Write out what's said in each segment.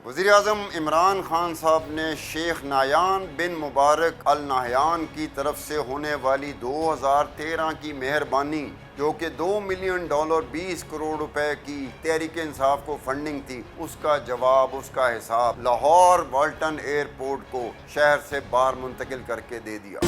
وزیر اعظم عمران خان صاحب نے شیخ نایان بن مبارک النہیان کی طرف سے ہونے والی 2013 کی مہربانی جو کہ $2 ملین 20 کروڑ روپے کی تحریک انصاف کو فنڈنگ تھی، اس کا جواب، اس کا حساب لاہور والٹن ایئرپورٹ کو شہر سے باہر منتقل کر کے دے دیا۔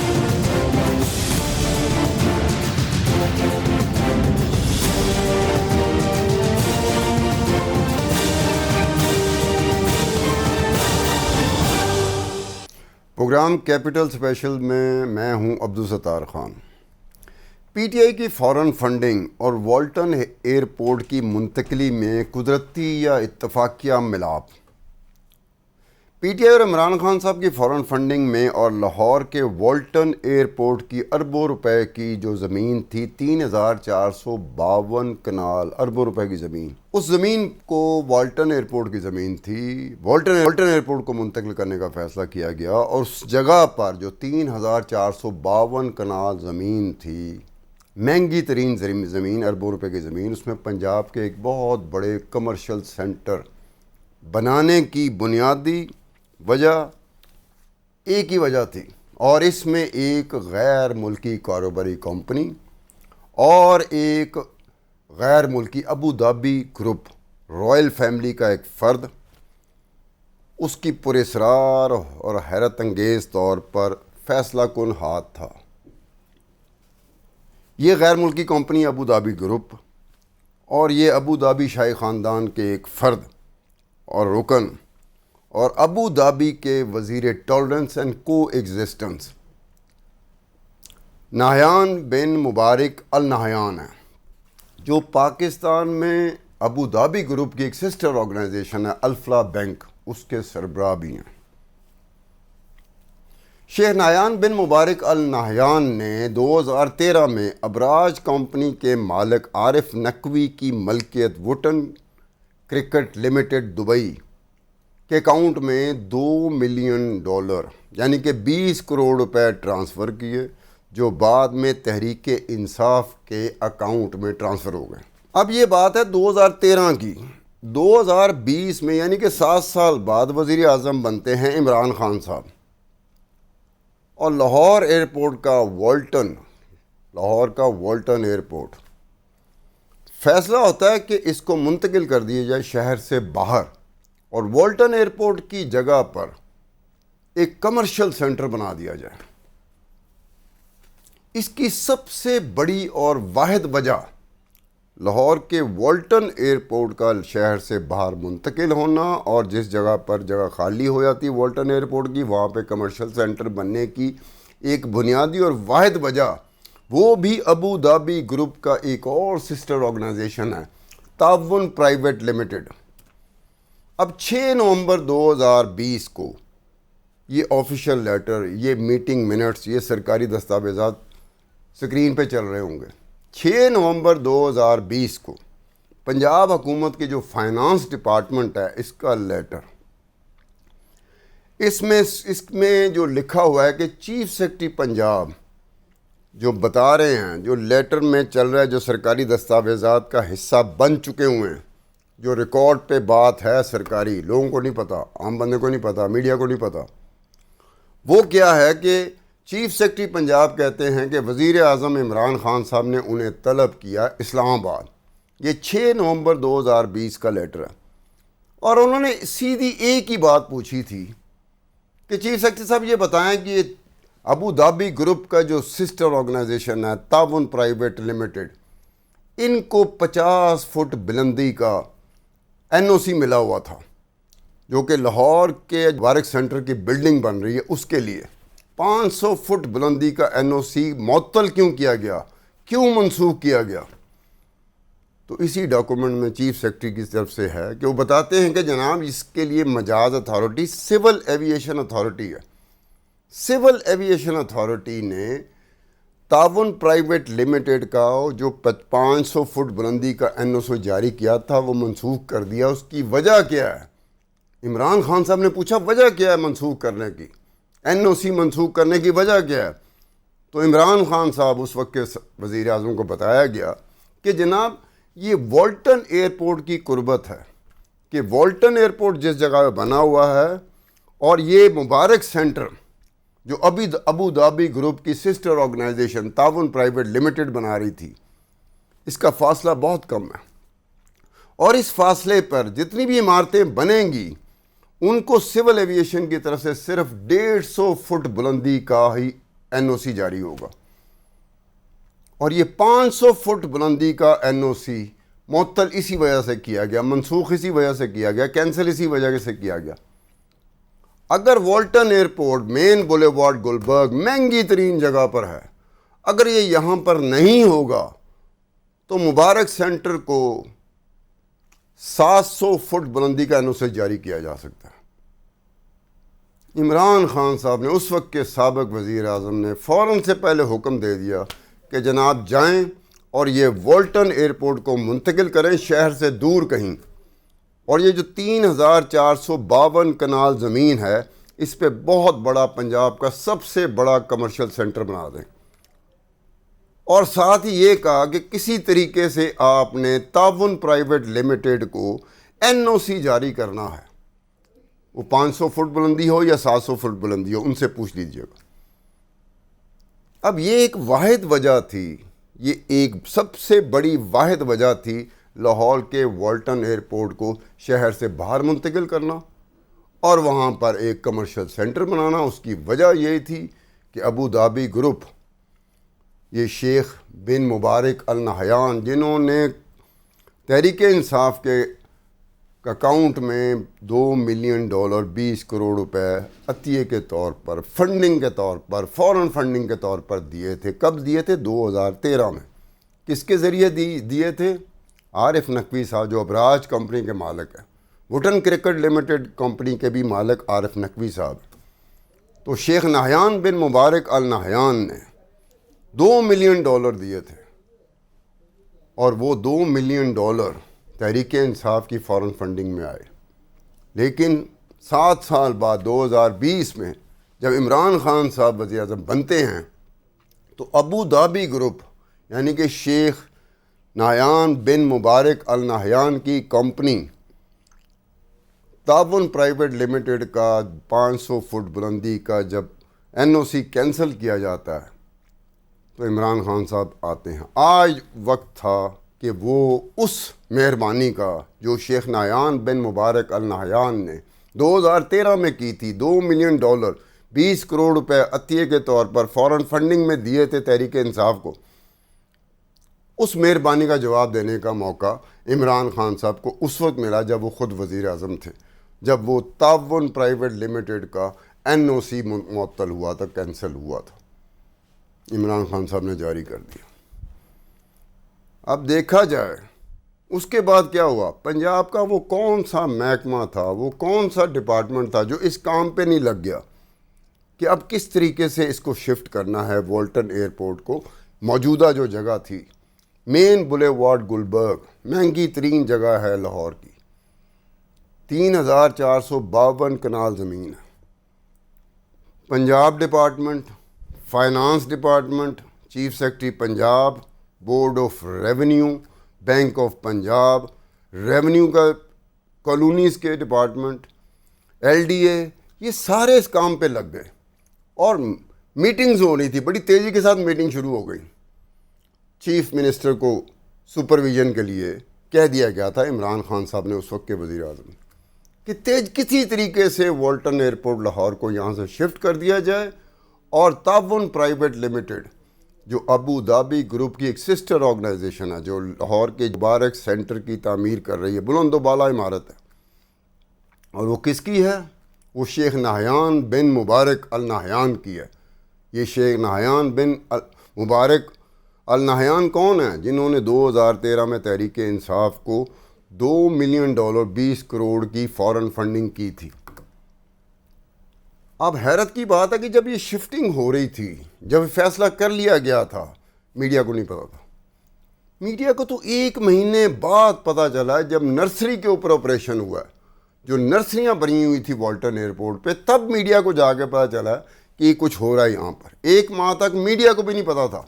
پروگرام کیپٹل اسپیشل میں میں ہوں Abdul Sattar Khan. P T I کی فورن فنڈنگ اور والٹن ایئرپورٹ کی منتقلی میں قدرتی یا اتفاقیہ ملاپ۔ پی ٹی آئی اور عمران خان صاحب کی فورن فنڈنگ میں اور لاہور کے والٹن ایئرپورٹ کی اربوں روپے کی جو زمین تھی، 3452 کنال، اربوں روپے کی زمین، اس زمین کو والٹن ایئرپورٹ کی زمین تھی، والٹن ایئرپورٹ کو منتقل کرنے کا فیصلہ کیا گیا، اور اس جگہ پر جو 3452 کنال زمین تھی، مہنگی ترین زمین، اربوں روپے کی زمین، اس میں پنجاب کے ایک بہت بڑے کمرشل سینٹر بنانے کی بنیادی وجہ ایک ہی وجہ تھی، اور اس میں ایک غیر ملکی کاروباری کمپنی اور ایک غیر ملکی ابوظہبی گروپ، رائل فیملی کا ایک فرد، اس کی پراسرار اور حیرت انگیز طور پر فیصلہ کن ہاتھ تھا۔ یہ غیر ملکی کمپنی ابوظہبی گروپ اور یہ ابوظہبی شاہی خاندان کے ایک فرد اور رکن اور ابوظہبی کے وزیر ٹالرنس اینڈ کو ایگزسٹنس نہیان بن مبارک النہیان ہیں، جو پاکستان میں ابوظہبی گروپ کی ایک سسٹر آرگنائزیشن ہے الفلاح بینک، اس کے سربراہ بھی ہیں۔ شیخ نایان بن مبارک النہیان نے 2013 میں ابراج کمپنی کے مالک عارف نقوی کی ملکیت وٹن کرکٹ لمیٹڈ دبئی کے اکاؤنٹ میں $2 ملین یعنی کہ 20 کروڑ روپے ٹرانسفر کیے، جو بعد میں تحریک انصاف کے اکاؤنٹ میں ٹرانسفر ہو گئے۔ اب یہ بات ہے 2013 کی۔ 2020 میں یعنی کہ 7 سال بعد وزیر اعظم بنتے ہیں عمران خان صاحب، اور لاہور کا والٹن ایئرپورٹ فیصلہ ہوتا ہے کہ اس کو منتقل کر دیا جائے شہر سے باہر، اور والٹن ایئرپورٹ کی جگہ پر ایک کمرشل سینٹر بنا دیا جائے۔ اس کی سب سے بڑی اور واحد وجہ لاہور کے والٹن ایئرپورٹ کا شہر سے باہر منتقل ہونا، اور جس جگہ پر جگہ خالی ہو جاتی والٹن ایئرپورٹ کی، وہاں پہ کمرشل سینٹر بننے کی ایک بنیادی اور واحد وجہ، وہ بھی ابوظہبی گروپ کا ایک اور سسٹر آرگنائزیشن ہے تعاون پرائیویٹ لمیٹڈ۔ اب 6 نومبر 2020 کو یہ آفیشیل لیٹر، یہ میٹنگ منٹس، یہ سرکاری دستاویزات سکرین پہ چل رہے ہوں گے۔ 6 نومبر 2020 کو پنجاب حکومت کے جو فائنانس ڈپارٹمنٹ ہے، اس کا لیٹر، اس میں جو لکھا ہوا ہے کہ چیف سیکرٹری پنجاب جو بتا رہے ہیں، جو لیٹر میں چل رہا ہے، جو سرکاری دستاویزات کا حصہ بن چکے ہوئے ہیں، جو ریکارڈ پہ بات ہے سرکاری، لوگوں کو نہیں پتا، عام بندے کو نہیں پتا، میڈیا کو نہیں پتا، وہ کیا ہے کہ چیف سیکرٹری پنجاب کہتے ہیں کہ وزیر اعظم عمران خان صاحب نے انہیں طلب کیا اسلام آباد۔ یہ 6 نومبر 2020 کا لیٹر ہے، اور انہوں نے سیدھی ایک ہی بات پوچھی تھی کہ چیف سیکرٹری صاحب یہ بتائیں کہ یہ ابوظہبی گروپ کا جو سسٹر آرگنائزیشن ہے تعاون پرائیویٹ لمیٹڈ، ان کو 50 فٹ بلندی کا این او سی ملا ہوا تھا، جو کہ لاہور کے وارک سینٹر کی بلڈنگ بن رہی ہے، اس کے لیے 500 فٹ بلندی کا این او سی معطل کیوں کیا گیا، کیوں منسوخ کیا گیا؟ تو اسی ڈاکومنٹ میں چیف سیکرٹری کی طرف سے ہے کہ وہ بتاتے ہیں کہ جناب اس کے لیے مجاز اتھارٹی سول ایویشن اتھارٹی ہے۔ سول ایویشن اتھارٹی نے تعاون پرائیویٹ لمیٹڈ کا جو 500 فٹ بلندی کا این او سی جاری کیا تھا، وہ منسوخ کر دیا۔ اس کی وجہ کیا ہے؟ عمران خان صاحب نے پوچھا وجہ کیا ہے منسوخ کرنے کی، این او سی منسوخ کرنے کی وجہ کیا ہے؟ تو عمران خان صاحب اس وقت کے وزیر اعظم کو بتایا گیا کہ جناب یہ والٹن ایئرپورٹ کی قربت ہے، کہ والٹن ایئرپورٹ جس جگہ پہ بنا ہوا ہے اور یہ مبارک سینٹر جو ابو دھابی گروپ کی سسٹر آرگنائزیشن تعاون پرائیویٹ لمیٹڈ بنا رہی تھی، اس کا فاصلہ بہت کم ہے، اور اس فاصلے پر جتنی بھی عمارتیں بنیں گی ان کو سول ایویشن کی طرف سے صرف 150 فٹ بلندی کا ہی NOC جاری ہوگا، اور یہ 500 فٹ بلندی کا NOC معطل اسی وجہ سے کیا گیا، منسوخ اسی وجہ سے کیا گیا، کینسل اسی وجہ سے کیا گیا۔ اگر والٹن ایئرپورٹ مین بولیوارڈ گلبرگ مہنگی ترین جگہ پر ہے، اگر یہ یہاں پر نہیں ہوگا تو مبارک سینٹر کو 700 فٹ بلندی کا NOC جاری کیا جا سکتا ہے۔ عمران خان صاحب نے، اس وقت کے سابق وزیر اعظم نے، فوراً سے پہلے حکم دے دیا کہ جناب جائیں اور یہ والٹن ایئرپورٹ کو منتقل کریں شہر سے دور کہیں، اور یہ جو 3452 کنال زمین ہے اس پہ بہت بڑا پنجاب کا سب سے بڑا کمرشل سینٹر بنا دیں، اور ساتھ ہی یہ کہا کہ کسی طریقے سے آپ نے تعاون پرائیویٹ لمیٹڈ کو NOC جاری کرنا ہے، وہ 500 فٹ بلندی ہو یا 700 فٹ بلندی ہو، ان سے پوچھ لیجئے گا۔ اب یہ ایک واحد وجہ تھی، یہ ایک سب سے بڑی واحد وجہ تھی لاہور کے والٹن ایئرپورٹ کو شہر سے باہر منتقل کرنا اور وہاں پر ایک کمرشل سینٹر بنانا۔ اس کی وجہ یہ تھی کہ ابو دھابی گروپ، یہ شیخ بن مبارک النہیان، جنہوں نے تحریک انصاف کے اکاؤنٹ میں $2 ملین 20 کروڑ روپے عطیے کے طور پر، فنڈنگ کے طور پر، فورن فنڈنگ کے طور پر دیے تھے۔ کب دیے تھے؟ 2013 میں۔ کس کے ذریعے دیے تھے؟ عارف نقوی صاحب، جو ابراج کمپنی کے مالک ہیں، وٹن کرکٹ لمیٹڈ کمپنی کے بھی مالک عارف نقوی صاحب۔ تو شیخ نہیان بن مبارک النہیان نے $2 ملین دیے تھے، اور وہ $2 ملین تحریک انصاف کی فورن فنڈنگ میں آئے۔ لیکن 7 سال بعد 2020 میں جب عمران خان صاحب وزیر اعظم بنتے ہیں تو ابو دھابی گروپ یعنی کہ شیخ نہیان بن مبارک النہیان کی کمپنی تعاون پرائیویٹ لمیٹڈ کا 500 فٹ بلندی کا جب NOC کینسل کیا جاتا ہے تو عمران خان صاحب آتے ہیں۔ آج وقت تھا کہ وہ اس مہربانی کا جو شیخ نہیان بن مبارک النہیان نے 2013 میں کی تھی، $2 ملین 20 کروڑ روپے عطیے کے طور پر فورن فنڈنگ میں دیے تھے تحریک انصاف کو، اس مہربانی کا جواب دینے کا موقع عمران خان صاحب کو اس وقت ملا جب وہ خود وزیر اعظم تھے، جب وہ تعاون پرائیویٹ لمیٹڈ کا NOC معطل ہوا تھا، کینسل ہوا تھا، عمران خان صاحب نے جاری کر دیا۔ اب دیکھا جائے اس کے بعد کیا ہوا، پنجاب کا وہ کون سا محکمہ تھا، وہ کون سا ڈپارٹمنٹ تھا جو اس کام پہ نہیں لگ گیا کہ اب کس طریقے سے اس کو شفٹ کرنا ہے والٹن ایئرپورٹ کو۔ موجودہ جو جگہ تھی مین بولیوارڈ گلبرگ، مہنگی ترین جگہ ہے لاہور کی، 3452 کنال زمین ہے۔ Punjab department, finance department, chief secretary Punjab, board of revenue, bank of Punjab, revenue کا کالونیز کے ڈپارٹمنٹ، LDA، یہ سارے اس کام پہ لگ گئے، اور میٹنگز ہو رہی تھی، بڑی تیزی کے ساتھ میٹنگ شروع ہو گئی۔ چیف منسٹر کو سپرویژن کے لیے کہہ دیا گیا تھا عمران خان صاحب نے، اس وقت کے وزیر اعظم، کہ کسی طریقے سے والٹن ایئرپورٹ لاہور کو یہاں سے شفٹ کر دیا جائے، اور تعاون پرائیویٹ لمیٹڈ جو ابو دھابی گروپ کی ایک سسٹر آرگنائزیشن ہے، جو لاہور کے مبارک سینٹر کی تعمیر کر رہی ہے، بلند و بالا عمارت ہے، اور وہ کس کی ہے؟ وہ شیخ نہیان بن مبارک النہیان کی ہے۔ یہ شیخ نہیان بن مبارک النہیان کون ہیں؟ جنہوں نے 2013 میں تحریک انصاف کو $2 ملین 20 کروڑ کی فورن فنڈنگ کی تھی۔ اب حیرت کی بات ہے کہ جب یہ شفٹنگ ہو رہی تھی، جب فیصلہ کر لیا گیا تھا، میڈیا کو نہیں پتا تھا۔ میڈیا کو تو 1 مہینے بعد پتا چلا جب نرسری کے اوپر آپریشن ہوا ہے، جو نرسریاں بنی ہوئی تھی والٹن ایئرپورٹ پہ، تب میڈیا کو جا کے پتا چلا کہ یہ کچھ ہو رہا ہے یہاں پر۔ 1 ماہ تک میڈیا کو بھی نہیں پتا تھا،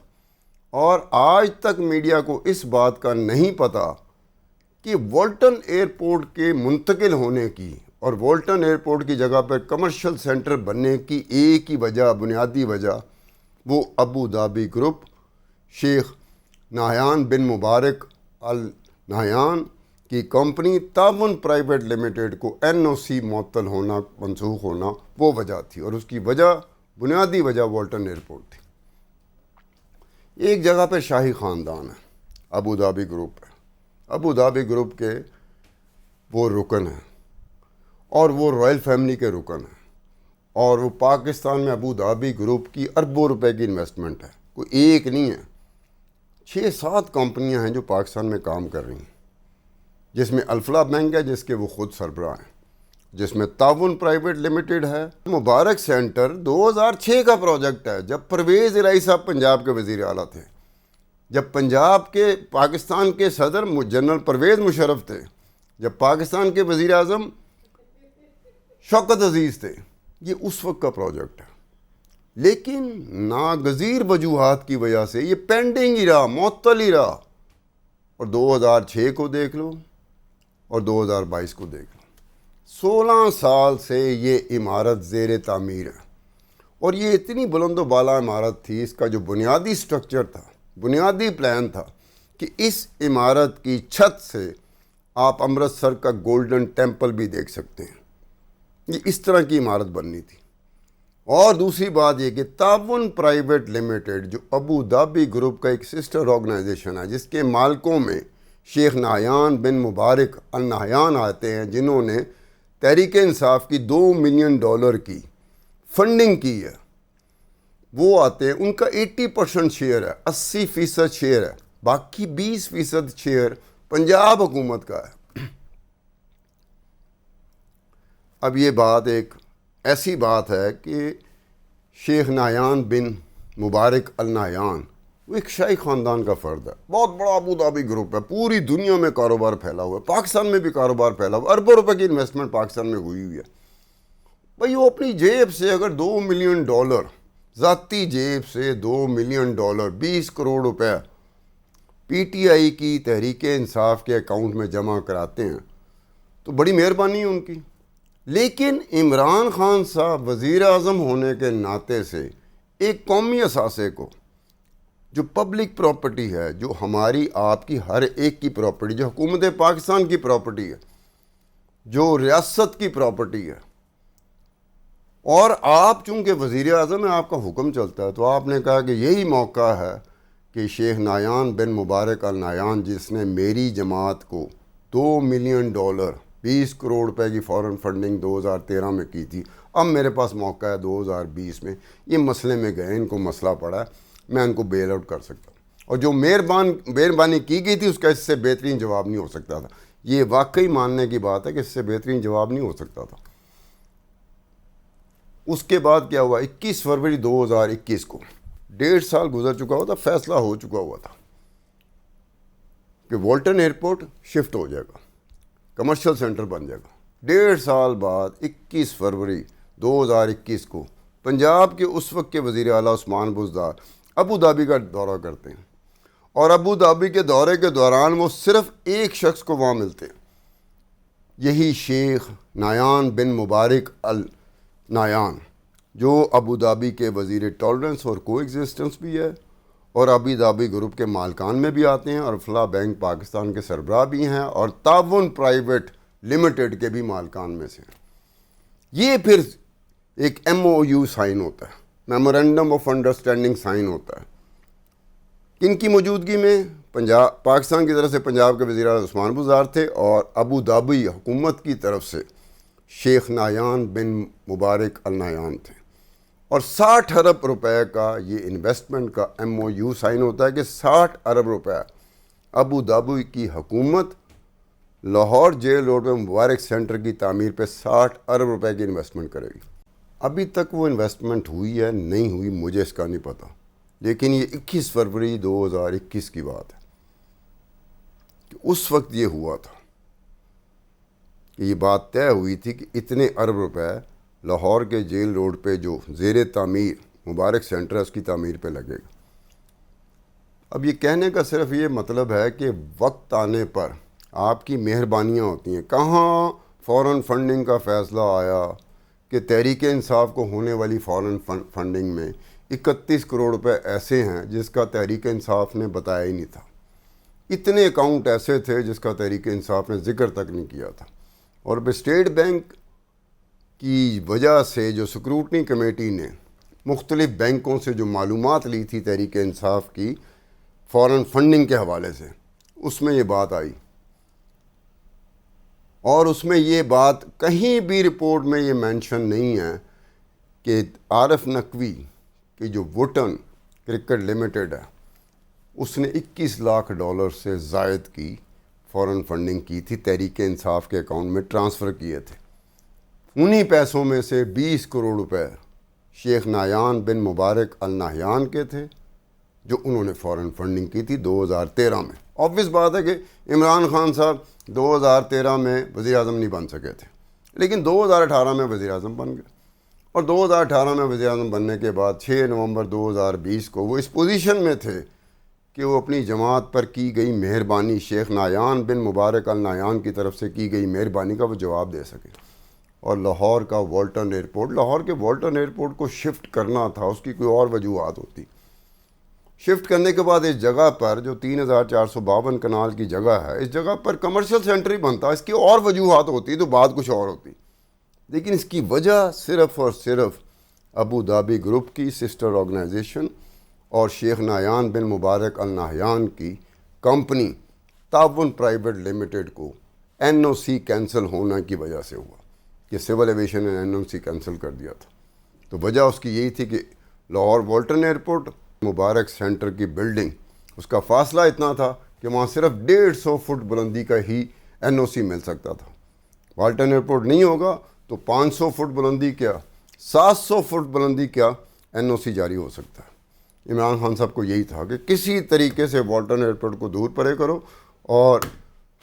اور آج تک میڈیا کو اس بات کا نہیں پتا کہ وولٹن ایئرپورٹ کے منتقل ہونے کی اور وولٹن ایئرپورٹ کی جگہ پر کمرشل سینٹر بننے کی ایک ہی وجہ، بنیادی وجہ، وہ ابو دھابی گروپ شیخ نہیان بن مبارک ال نہیان کی کمپنی تعاون پرائیویٹ لمیٹڈ کو NOC معطل ہونا، منسوخ ہونا، وہ وجہ تھی، اور اس کی وجہ، بنیادی وجہ وولٹن ایئرپورٹ تھی۔ ایک جگہ پہ شاہی خاندان ہے، ابو دھابی گروپ ہے، ابو دھابی گروپ کے وہ رکن ہیں، اور وہ رائل فیملی کے رکن ہیں، اور وہ پاکستان میں ابو دھابی گروپ کی اربوں روپے کی انویسٹمنٹ ہے، کوئی ایک نہیں ہے، 6-7 کمپنیاں ہیں جو پاکستان میں کام کر رہی ہیں، جس میں الفلاح بینک ہے جس کے وہ خود سربراہ ہیں، جس میں تعاون پرائیویٹ لمیٹڈ ہے۔ مبارک سینٹر 2006 کا پروجیکٹ ہے، جب پرویز الہی صاحب پنجاب کے وزیر اعلیٰ تھے، جب پنجاب کے پاکستان کے صدر جنرل پرویز مشرف تھے، جب پاکستان کے وزیر اعظم شوکت عزیز تھے، یہ اس وقت کا پروجیکٹ ہے، لیکن ناگزیر وجوہات کی وجہ سے یہ پینڈنگ ہی رہا، معطل ہی رہا، اور 2006 کو دیکھ لو اور 2022 کو دیکھ لو، 16 سال سے یہ عمارت زیر تعمیر ہے، اور یہ اتنی بلند و بالا عمارت تھی، اس کا جو بنیادی سٹرکچر تھا، بنیادی پلان تھا کہ اس عمارت کی چھت سے آپ امرتسر کا گولڈن ٹیمپل بھی دیکھ سکتے ہیں، یہ اس طرح کی عمارت بننی تھی۔ اور دوسری بات یہ کہ تعاون پرائیویٹ لمیٹڈ جو ابو دھابی گروپ کا ایک سسٹر آرگنائزیشن ہے، جس کے مالکوں میں شیخ نہیان بن مبارک ال نہیان آتے ہیں، جنہوں نے تحریک انصاف کی $2 ملین کی فنڈنگ کی ہے، وہ آتے ہیں، ان کا 80% شیئر ہے، 80% شیئر ہے، باقی 20% شیئر پنجاب حکومت کا ہے۔ اب یہ بات ایک ایسی بات ہے کہ شیخ نہیان بن مبارک ال نہیان وہ ایک شاہی خاندان کا فرد ہے، بہت بڑا ابو دھابی گروپ ہے، پوری دنیا میں کاروبار پھیلا ہوا ہے، پاکستان میں بھی کاروبار پھیلا ہوا ہے، اربوں روپے کی انویسٹمنٹ پاکستان میں ہوئی ہے۔ بھئی وہ اپنی جیب سے اگر $2 ملین، ذاتی جیب سے $2 ملین، 20 کروڑ روپے PTI کی تحریک انصاف کے اکاؤنٹ میں جمع کراتے ہیں تو بڑی مہربانی ہے ان کی، لیکن عمران خان صاحب وزیر اعظم ہونے کے ناطے سے ایک قومی اثاثے کو، جو پبلک پراپرٹی ہے، جو ہماری آپ کی ہر ایک کی پراپرٹی، جو حکومت پاکستان کی پراپرٹی ہے، جو ریاست کی پراپرٹی ہے، اور آپ چونکہ وزیر اعظم ہیں، آپ کا حکم چلتا ہے، تو آپ نے کہا کہ یہی موقع ہے کہ شیخ نہیان بن مبارک ال نہیان، جس نے میری جماعت کو $2 ملین، 20 کروڑ روپے کی فورن فنڈنگ 2013 میں کی تھی، اب میرے پاس موقع ہے 2020 میں، یہ مسئلے میں گئے، ان کو مسئلہ پڑا ہے، میں ان کو بیل آؤٹ کر سکتا ہوں، اور جو مہربانی کی گئی تھی اس کا اس سے بہترین جواب نہیں ہو سکتا تھا۔ یہ واقعی ماننے کی بات ہے کہ اس سے بہترین جواب نہیں ہو سکتا تھا۔ اس کے بعد کیا ہوا، 21 فروری 2021 کو، 1.5 سال گزر چکا ہوا تھا، فیصلہ ہو چکا ہوا تھا کہ وولٹن ایئرپورٹ شفٹ ہو جائے گا، کمرشل سینٹر بن جائے گا۔ 1.5 سال بعد 21 فروری 2021 کو پنجاب کے اس وقت کے وزیر اعلیٰ عثمان بزدار ابو دھابی کا دورہ کرتے ہیں، اور ابو دھابی کے دورے کے دوران وہ صرف ایک شخص کو وہاں ملتے ہیں، یہی شیخ نہیان بن مبارک ال نہیان، جو ابو دھابی کے وزیر ٹالرنس اور کو ایگزسٹنس بھی ہے، اور ابو دھابی گروپ کے مالکان میں بھی آتے ہیں، اور الفلاح بینک پاکستان کے سربراہ بھی ہیں، اور تعاون پرائیویٹ لمیٹڈ کے بھی مالکان میں سے ہیں۔ یہ پھر ایک MOU سائن ہوتا ہے، میمورینڈم آف انڈرسٹینڈنگ سائن ہوتا ہے، کن کی موجودگی میں؟ پاکستان کی طرف سے پنجاب کے وزیر اعلیٰ عثمان بزدار تھے، اور ابو دھابی حکومت کی طرف سے شیخ نہیان بن مبارک ال نہیان تھے، اور 60 ارب روپے کا یہ انویسٹمنٹ کا MOU سائن ہوتا ہے کہ 60 ارب روپے ابو دھابی کی حکومت لاہور جیل روڈ میں مبارک سینٹر کی تعمیر پہ 60 ارب روپے کی انویسٹمنٹ کرے گی۔ ابھی تک وہ انویسٹمنٹ ہوئی ہے نہیں ہوئی مجھے اس کا نہیں پتہ، لیکن یہ 21 فروری 2021 کی بات ہے کہ اس وقت یہ ہوا تھا کہ یہ بات طے ہوئی تھی کہ اتنے ارب روپے لاہور کے جیل روڈ پہ جو زیر تعمیر مبارک سینٹر ہے اس کی تعمیر پہ لگے گا۔ اب یہ کہنے کا صرف یہ مطلب ہے کہ وقت آنے پر آپ کی مہربانیاں ہوتی ہیں. کہاں فوراً فنڈنگ کا فیصلہ آیا کہ تحریک انصاف کو ہونے والی فوراً فنڈنگ میں 31 کروڑ روپے ایسے ہیں جس کا تحریک انصاف نے بتایا ہی نہیں تھا. اتنے اکاؤنٹ ایسے تھے جس کا تحریک انصاف نے ذکر تک نہیں کیا تھا. اور اسٹیٹ بینک کی وجہ سے جو سکروٹنی کمیٹی نے مختلف بینکوں سے جو معلومات لی تھی تحریک انصاف کی فوراً فنڈنگ کے حوالے سے، اس میں یہ بات آئی. اور اس میں یہ بات کہیں بھی رپورٹ میں یہ مینشن نہیں ہے کہ عارف نقوی کی جو ووٹن کرکٹ لمیٹڈ ہے اس نے 21 لاکھ ڈالر سے زائد کی فوراً فنڈنگ کی تھی، تحریک انصاف کے اکاؤنٹ میں ٹرانسفر کیے تھے. انہی پیسوں میں سے 20 کروڑ روپے شیخ نایان بن مبارک النہیان کے تھے جو انہوں نے فوراً فنڈنگ کی تھی 2013 میں. آبویس بات ہے کہ عمران خان صاحب 2013 میں وزیر اعظم نہیں بن سکے تھے، لیکن 2018 میں وزیر اعظم بن گئے. اور 2018 میں وزیر اعظم بننے کے بعد 6 نومبر 2020 کو وہ اس پوزیشن میں تھے کہ وہ اپنی جماعت پر کی گئی مہربانی، شیخ نایان بن مبارک النہیان کی طرف سے کی گئی مہربانی کا وہ جواب دے سکے. اور لاہور کا والٹن ایئرپورٹ، لاہور کے والٹن ایئرپورٹ کو شفٹ کرنا تھا، اس کی کوئی اور وجوہات ہوتی. شفٹ کرنے کے بعد اس جگہ پر جو 3452 کنال کی جگہ ہے، اس جگہ پر کمرشل سینٹر ہی بنتا، اس کی اور وجوہات ہوتی تو بات کچھ اور ہوتی. لیکن اس کی وجہ صرف اور صرف ابو دھابی گروپ کی سسٹر آرگنائزیشن اور شیخ نایان بن مبارک النہیان کی کمپنی تعاون پرائیویٹ لمیٹڈ کو NOC کینسل ہونے کی وجہ سے ہوا کہ سول ایویشن نے NOC کینسل کر دیا تھا. تو وجہ اس کی یہی تھی کہ لاہور والٹن ایئرپورٹ مبارک سینٹر کی بلڈنگ، اس کا فاصلہ اتنا تھا کہ وہاں صرف 150 فٹ بلندی کا ہی NOC مل سکتا تھا. والٹن ایئرپورٹ نہیں ہوگا تو 500 فٹ بلندی کیا 700 فٹ بلندی کیا NOC جاری ہو سکتا ہے. عمران خان صاحب کو یہی تھا کہ کسی طریقے سے والٹن ایئرپورٹ کو دور پرے کرو اور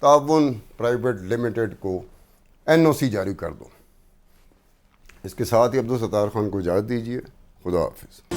تعاون پرائیویٹ لمیٹڈ کو NOC جاری کر دو. اس کے ساتھ ہی عبدالستار خان کو اجازت دیجیے. خدا حافظ.